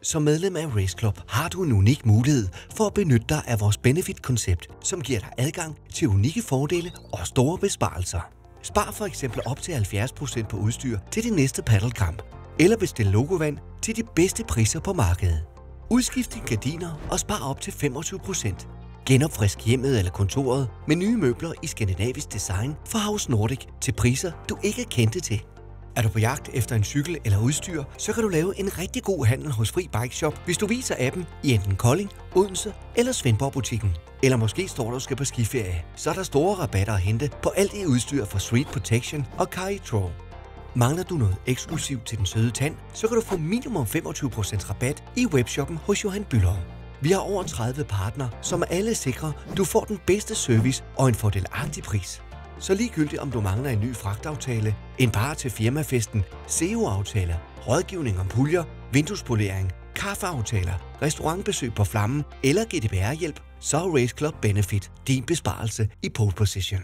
Som medlem af Race Club har du en unik mulighed for at benytte dig af vores benefit-koncept, som giver dig adgang til unikke fordele og store besparelser. Spar for eksempel op til 70% på udstyr til din næste paddelkamp, eller bestil logovand til de bedste priser på markedet. Udskift dine gardiner og spar op til 25%. Genopfrisk hjemmet eller kontoret med nye møbler i skandinavisk design fra House Nordic til priser, du ikke kendte til. Er du på jagt efter en cykel eller udstyr, så kan du lave en rigtig god handel hos Fri Bike Shop, hvis du viser appen i enten Kolding, Odense eller Svendborg-butikken. Eller måske står du og skal på skiferie, så er der store rabatter at hente på alt det udstyr fra Street Protection og Kari-Tro. Mangler du noget eksklusivt til den søde tand, så kan du få minimum 25% rabat i webshoppen hos Johan Bülow. Vi har over 30 partnere, som alle sikrer, du får den bedste service og en fordelagtig pris. Så ligegyldigt om du mangler en ny fragtaftale, en bar til firmafesten, SEO-aftaler, rådgivning om puljer, vinduespolering, kaffeaftaler, restaurantbesøg på Flammen eller GDPR-hjælp, så er Race Club Benefit din besparelse i pole position.